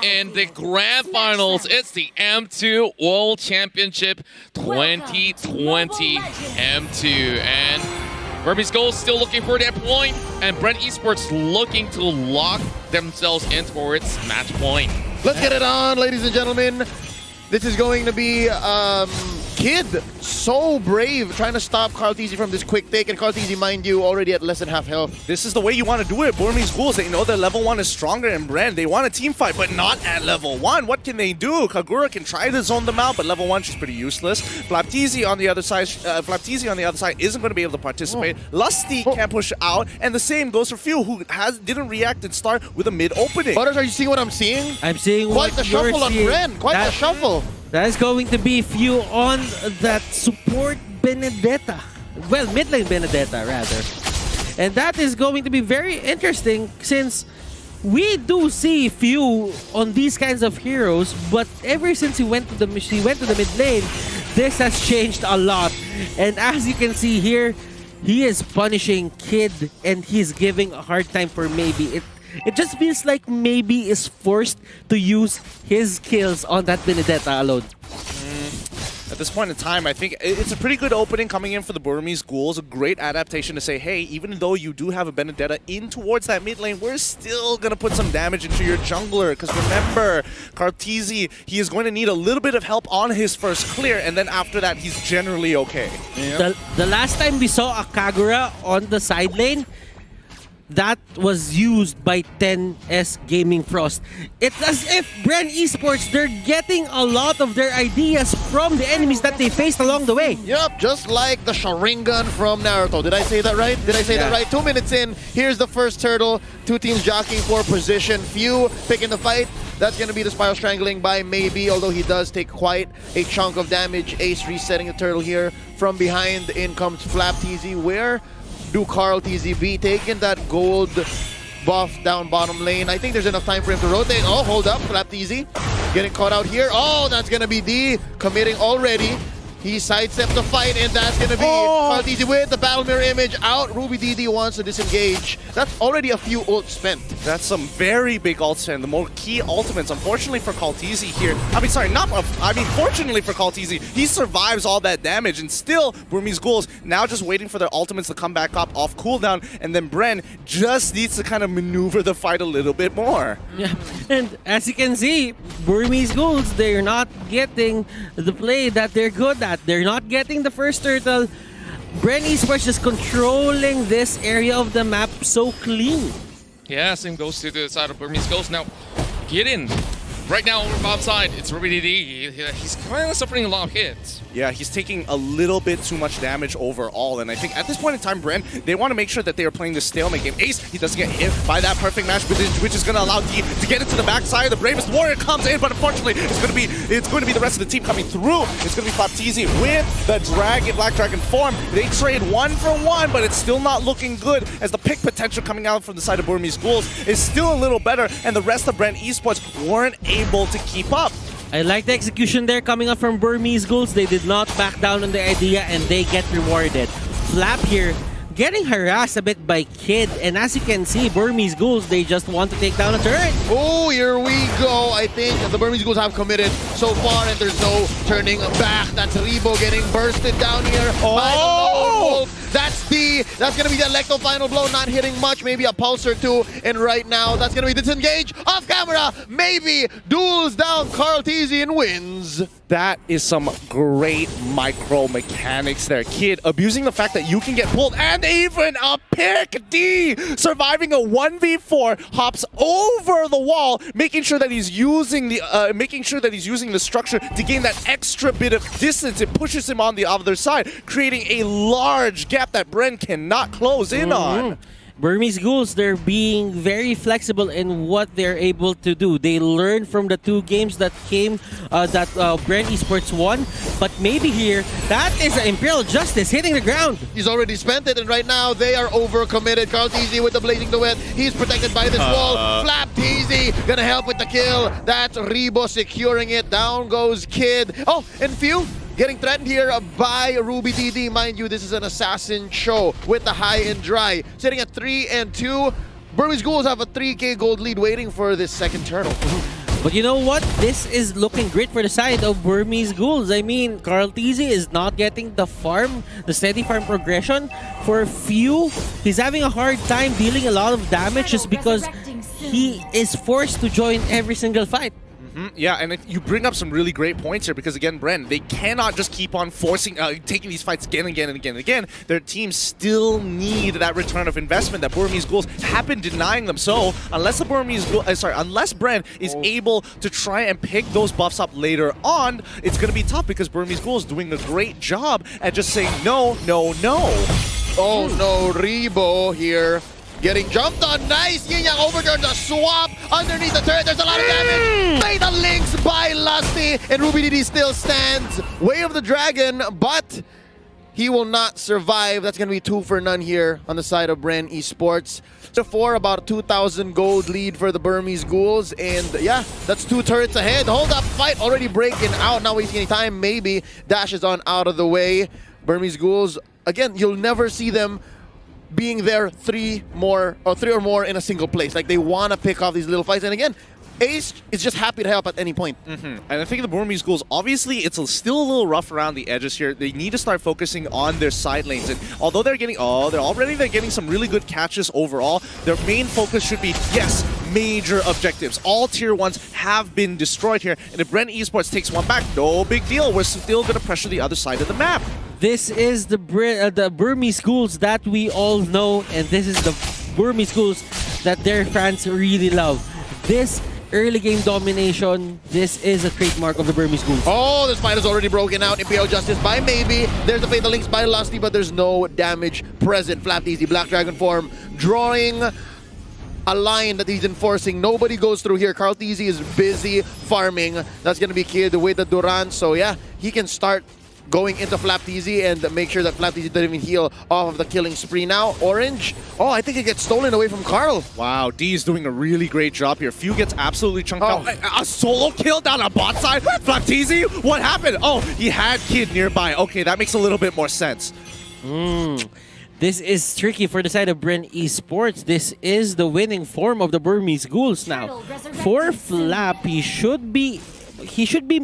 in the grand finals. It's the M2 World Championship 2020 M2. And Burmese Ghouls still looking for that point, and bren Esports looking to lock themselves in towards match point. Let's get it on, ladies and gentlemen. This is going to be Kid, so brave, trying to stop Karltzy from this quick take. And Karltzy, mind you, already at less than half health. This is the way you want to do it. Burmese Ghouls, they know that level 1 is stronger than Bren. They want a team fight, but not at level 1. What can they do? Kagura can try to zone them out, but level 1, she's pretty useless. Flapteezy on the other side, isn't going to be able to participate. Lusty can't push out, and the same goes for Few, who didn't react and start with a mid opening. Butters, are you seeing what I'm seeing? I'm seeing quite the shuffle on Bren. Quite the shuffle. That is going to be Few on that support Benedetta. Well, mid lane Benedetta, rather. And that is going to be very interesting since we do see Few on these kinds of heroes, but ever since he went to the mid lane, this has changed a lot. And as you can see here, he is punishing Kid and he's giving a hard time for Maybe. It just feels like Maybe is forced to use his kills on that Benedetta alone. At this point in time, I think it's a pretty good opening coming in for the Burmese Ghouls. A great adaptation to say, hey, even though you do have a Benedetta in towards that mid lane, we're still going to put some damage into your jungler. Because remember, Karltzy, he is going to need a little bit of help on his first clear, and then after that, he's generally okay. Yep. The last time we saw a Kagura on the side lane, that was used by 10S Gaming Frost. It's as if bren Esports, they're getting a lot of their ideas from the enemies that they faced along the way. Yep, just like the Sharingan from Naruto. Did I say that right? Did I say that right? 2 minutes in, here's the first turtle. Two teams jockeying for position. Few picking the fight. That's going to be the Spiral Strangling by Maybe, although he does take quite a chunk of damage. Ace resetting the turtle here. From behind, in comes Flapteezy. Where do Karltzy be taking that gold buff down bottom lane? I think there's enough time for him to rotate. Oh, hold up, Flapteezy getting caught out here. Oh, that's gonna be D committing already. He sidestepped the fight, and that's gonna be Karltzy with the battle mirror image out. RubyDD wants to disengage. That's already a few ults spent. That's some very big ults spent. The more key ultimates, unfortunately for Karltzy here. Fortunately for Karltzy, he survives all that damage, and still Burmese Ghouls now just waiting for their ultimates to come back up off cooldown, and then Bren just needs to kind of maneuver the fight a little bit more. Yeah, and as you can see, Burmese Ghouls, they're not getting the play that they're good at. They're not getting the first turtle. bren Esports just controlling this area of the map so clean. Yeah, same goes to the side of Burmese Ghouls. Now, get in. Right now, over Bob's side, it's RubyDD. He's kind of suffering a lot of hits. Yeah, he's taking a little bit too much damage overall, and I think at this point in time, Bren, they want to make sure that they are playing this stalemate game. Ace, he doesn't get hit by that perfect match, which is going to allow D to get into the backside. The bravest warrior comes in, but unfortunately, it's going to be the rest of the team coming through. It's going to be Flapteezy with the Black Dragon form. They trade 1 for 1, but it's still not looking good, as the pick potential coming out from the side of Burmese Ghouls is still a little better, and the rest of bren Esports weren't able to keep up. I like the execution there coming up from Burmese Ghouls. They did not back down on the idea, and they get rewarded. Flap here getting harassed a bit by Kid, and as you can see, Burmese Ghouls, they just want to take down a turret. Oh, here we go. I think the Burmese Ghouls have committed so far, and there's no turning back. That's Rebo getting bursted down here by the lone wolf. That's gonna be the Electo final blow, not hitting much, maybe a pulse or two, and right now that's gonna be disengage off camera. Maybe duels down Karltzy and wins. That is some great micro mechanics there. Kid abusing the fact that you can get pulled, and even a pick. D surviving a 1v4, hops over the wall, making sure that he's using the structure to gain that extra bit of distance. It pushes him on the other side, creating a large gap that Bren cannot close in on. Burmese Ghouls, they're being very flexible in what they're able to do. They learned from the 2 games that came, that bren Esports won. But maybe here, that is an Imperial Justice hitting the ground. He's already spent it, and right now they are overcommitted. Karltzy with the Blazing Duet. He's protected by this wall. Flapteezy gonna help with the kill. That's Rebo securing it. Down goes Kid. Oh, and Few getting threatened here by RubyDD. Mind you, this is an assassin show with the high and dry. Sitting at 3 and 2. Burmese Ghouls have a 3K gold lead waiting for this second turtle. But you know what? This is looking great for the side of Burmese Ghouls. I mean, Carl Tizzy is not getting the farm, the steady farm progression. For few, he's having a hard time dealing a lot of damage just because he is forced to join every single fight. Yeah, and you bring up some really great points here because, again, Bren, they cannot just keep on taking these fights again and again and again and again. Their teams still need that return of investment that Burmese Ghouls have been denying them. So, unless unless Bren is able to try and pick those buffs up later on, it's going to be tough because Burmese Ghouls is doing a great job at just saying no, no, no. Oh no, Rebo here. Getting jumped on. Nice! Yin Yang overturns a swap underneath the turret. There's a lot of damage. Play the links by Lusty. And Ruby DD still stands. Way of the Dragon, but he will not survive. That's going to be 2 for none here on the side of bren Esports. So for about 2,000 gold lead for the Burmese Ghouls. And yeah, that's 2 turrets ahead. Hold up, fight already breaking out. Not wasting any time. Maybe dashes on out of the way. Burmese Ghouls, again, you'll never see them being there 3 or more in a single place. Like, they want to pick off these little fights. And again, Ace is just happy to help at any point. And I think the Burmese Ghouls, obviously, it's still a little rough around the edges here. They need to start focusing on their side lanes. And although they're getting, they're getting some really good catches overall, their main focus should be, yes, major objectives. All tier 1s have been destroyed here. And if bren Esports takes one back, no big deal. We're still going to pressure the other side of the map. This is the Burmese Ghouls that we all know, and this is the Burmese Ghouls that their fans really love. This early game domination, this is a trademark of the Burmese Ghouls. Oh, this fight is already broken out. Imperial Justice by Maybe. There's the Fatal Links by Lusty, but there's no damage present. Flap Easy, Black Dragon form, drawing a line that he's enforcing. Nobody goes through here. Carl Tizzy is busy farming. That's going to be cleared away the Duran. So yeah, he can start going into Flap Tizzy and make sure that Flap Tizzy doesn't even heal off of the killing spree. Now, Orange, oh, I think it gets stolen away from Carl. Wow, D is doing a really great job here. Few gets absolutely chunked out. A solo kill down a bot side? Flap Tizzy? What happened? Oh, he had Kid nearby. Okay, that makes a little bit more sense. This is tricky for the side of bren Esports. This is the winning form of the Burmese Ghouls now. For Flap, he should be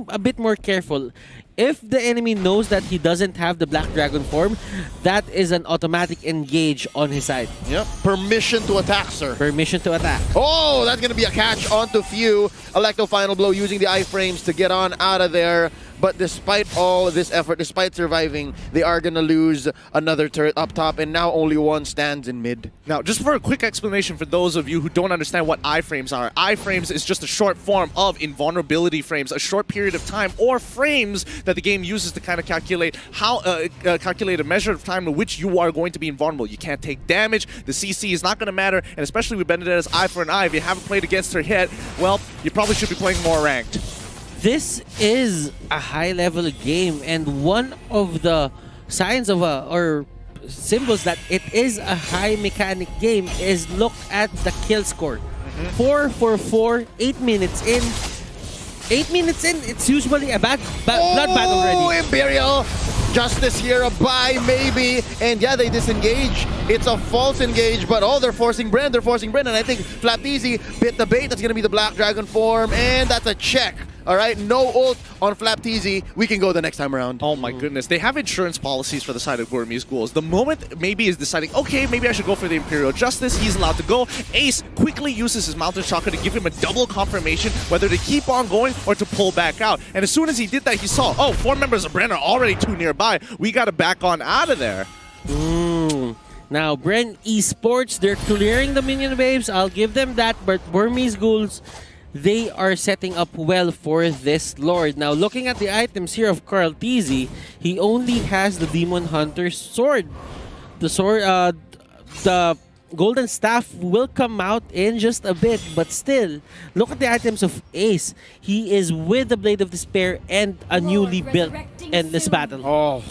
a bit more careful. If the enemy knows that he doesn't have the Black Dragon form, that is an automatic engage on his side. Yep. Permission to attack, sir. Permission to attack. Oh, that's going to be a catch onto Few. Electo Final Blow using the iframes to get on out of there. But despite all this effort, despite surviving, they are going to lose another turret up top, and now only one stands in mid. Now, just for a quick explanation for those of you who don't understand what iframes are, iframes is just a short form of invulnerability frames, a short period of time, or frames that the game uses to kind of calculate how calculate a measure of time in which you are going to be invulnerable. You can't take damage, the CC is not going to matter, and especially with Benedetta's eye for an eye, if you haven't played against her yet, well, you probably should be playing more ranked. This is a high-level game, and one of the signs of or symbols that it is a high mechanic game is look at the kill score. 4 for 4, 8 minutes in. 8 minutes in, it's usually a blood battle already. Imperial Justice here by Maybe, and yeah, they disengage. It's a false engage, but they're forcing Bren. And I think Flap Easy bit the bait. That's going to be the Black Dragon form, and that's a check. All right, no ult on Flap Tizzy. We can go the next time around. Oh my goodness. They have insurance policies for the side of Burmese Ghouls. The moment Maybe is deciding, okay, maybe I should go for the Imperial Justice, he's allowed to go. Ace quickly uses his Mountain Chakra to give him a double confirmation whether to keep on going or to pull back out. And as soon as he did that, he saw, 4 members of Bren are already too nearby. We got to back on out of there. Now, bren Esports, they're clearing the minion waves. I'll give them that, but Burmese Ghouls, they are setting up well for this Lord. Now, looking at the items here of Carl Tizzy, he only has the Demon Hunter's sword. The sword, the Golden Staff will come out in just a bit, but still, look at the items of Ace. He is with the Blade of Despair and a newly built Endless Battle.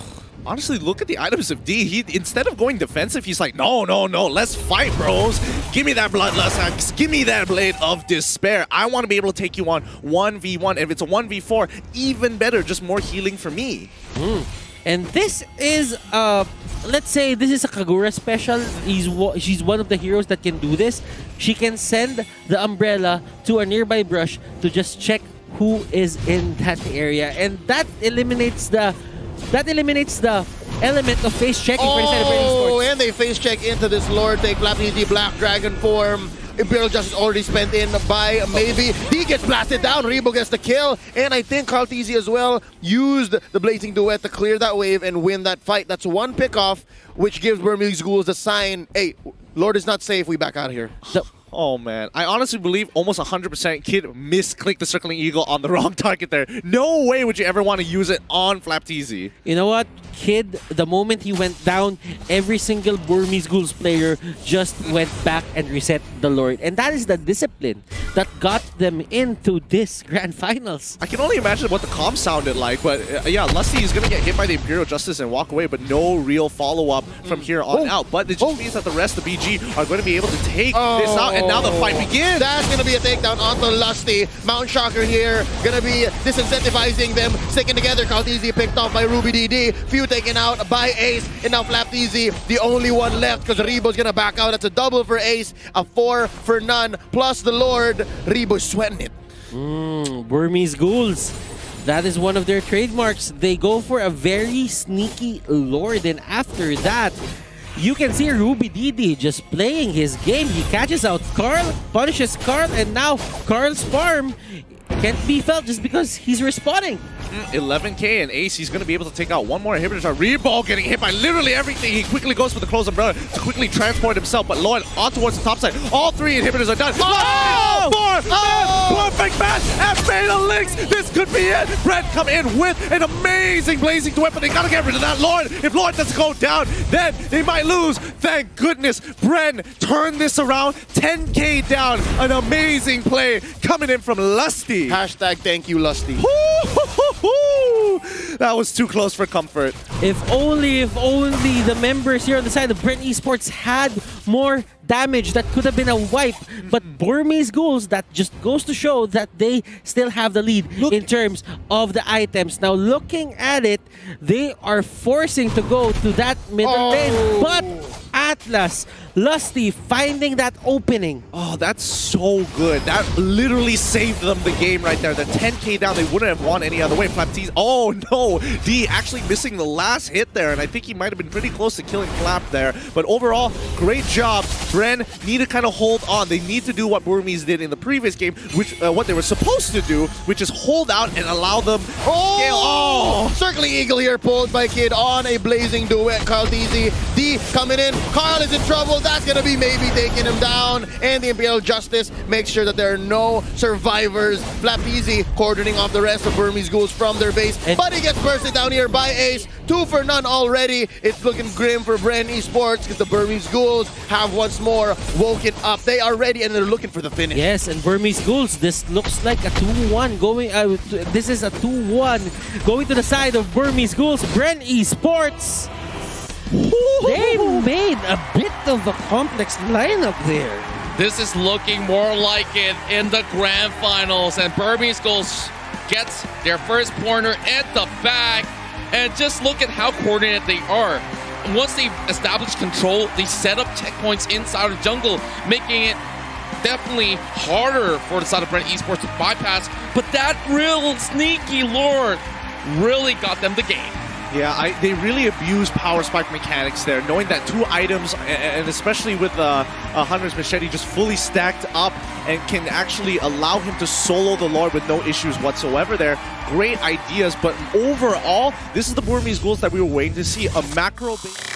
Honestly, look at the items of D. He, instead of going defensive, he's like, no, let's fight, bros. Give me that Bloodlust Axe. Give me that Blade of Despair. I want to be able to take you on 1v1. If it's a 1v4, even better, just more healing for me. And this is, let's say this is a Kagura special. She's one of the heroes that can do this. She can send the umbrella to a nearby brush to just check who is in that area. And that eliminates the element of face checking for the side of Burmese Oh, Sports. and and they face check into this Lord. Take Flapsy Black Dragon form. Imperial Justice already spent in by maybe. D gets blasted down. Rebo gets the kill. And I think Carl Tizzy as well used the Blazing Duet to clear that wave and win that fight. That's one pickoff, which gives Burmese Ghouls the sign, hey, Lord is not safe. We back out of here. Oh man, I honestly believe almost 100% Kid misclicked the Circling Eagle on the wrong target there. No way would you ever want to use it on Flapteezy. You know what? Kid, the moment he went down, every single Burmese Ghouls player just went back and reset the Lord. And that is the discipline that got them into this Grand Finals. I can only imagine what the comms sounded like, but yeah, Lusty is going to get hit by the Imperial Justice and walk away, but no real follow-up from here on out. But it just means that the rest of BG are going to be able to take this out, and now the fight begins. That's going to be a takedown onto Lusty. Mount Shocker here, going to be disincentivizing them, sticking together. Carl Tizzy picked off by Ruby DD. Few taken out by Ace, and now Flapteezy, the only one left because Rebo's going to back out. That's a double for Ace, a 4 for none, plus the Lord. Rebo's sweating it. Burmese Ghouls. That is one of their trademarks. They go for a very sneaky Lord, and after that, you can see Ruby DD just playing his game. He catches out Carl, punishes Carl, and now Carl's farm can't be felt just because he's respawning. 11k and Ace, he's going to be able to take out one more inhibitor. Rebo getting hit by literally everything. He quickly goes for the close umbrella to quickly transport himself, but Lloyd on towards the top side. All 3 inhibitors are done. Perfect match at Fatal Links. This could be it. Brent come in with an amazing blazing duet, but they got to get rid of that Lloyd. If Lloyd doesn't go down, then they might lose. Thank goodness Bren turned this around. 10k down. An amazing play coming in from Lusty. Hashtag thank you, Lusty. That was too close for comfort. If only the members here on the side of Bren Esports had more damage, that could have been a wipe. But Burmese Ghouls, that just goes to show that they still have the lead in terms of the items. Now, looking at it, they are forcing to go to that middle lane. But Atlas, Lusty finding that opening. Oh, that's so good. That literally saved them the game right there. The 10k down, they wouldn't have won any other way. Flapteezy, oh no, D actually missing the last hit there, and I think he might have been pretty close to killing Flap there. But overall, great job. Bren need to kind of hold on. They need to do what Burmese did in the previous game, which what they were supposed to do, which is hold out and allow them scale. Oh! Circling Eagle here pulled by Kid on a blazing duet. Carl Tizzy, D coming in. Carl is in trouble. That's going to be maybe taking him down. And the Imperial Justice makes sure that there are no survivors. Flapteezy cordoning off the rest of Burmese Ghouls from their base. But he gets bursted down here by Ace. 2 for none already. It's looking grim for Bren Esports because the Burmese Ghouls have once more woken up. They are ready and they're looking for the finish. Yes, and Burmese Ghouls, this looks like a 2-1 going. This is a 2-1 going to the side of Burmese Ghouls. Bren Esports. They made a bit of a complex lineup there. This is looking more like it in the Grand Finals, and Burmese Ghouls gets their first pointer at the back. And just look at how coordinated they are. Once they've established control, they set up checkpoints inside of jungle, making it definitely harder for the side of Bren Esports to bypass. But that real sneaky Lord really got them the game. Yeah, they really abuse power spike mechanics there, knowing that 2 items, and especially with Hunter's Machete just fully stacked up and can actually allow him to solo the Lord with no issues whatsoever there. Great ideas, but overall, this is the Burmese Ghouls that we were waiting to see. A macro-based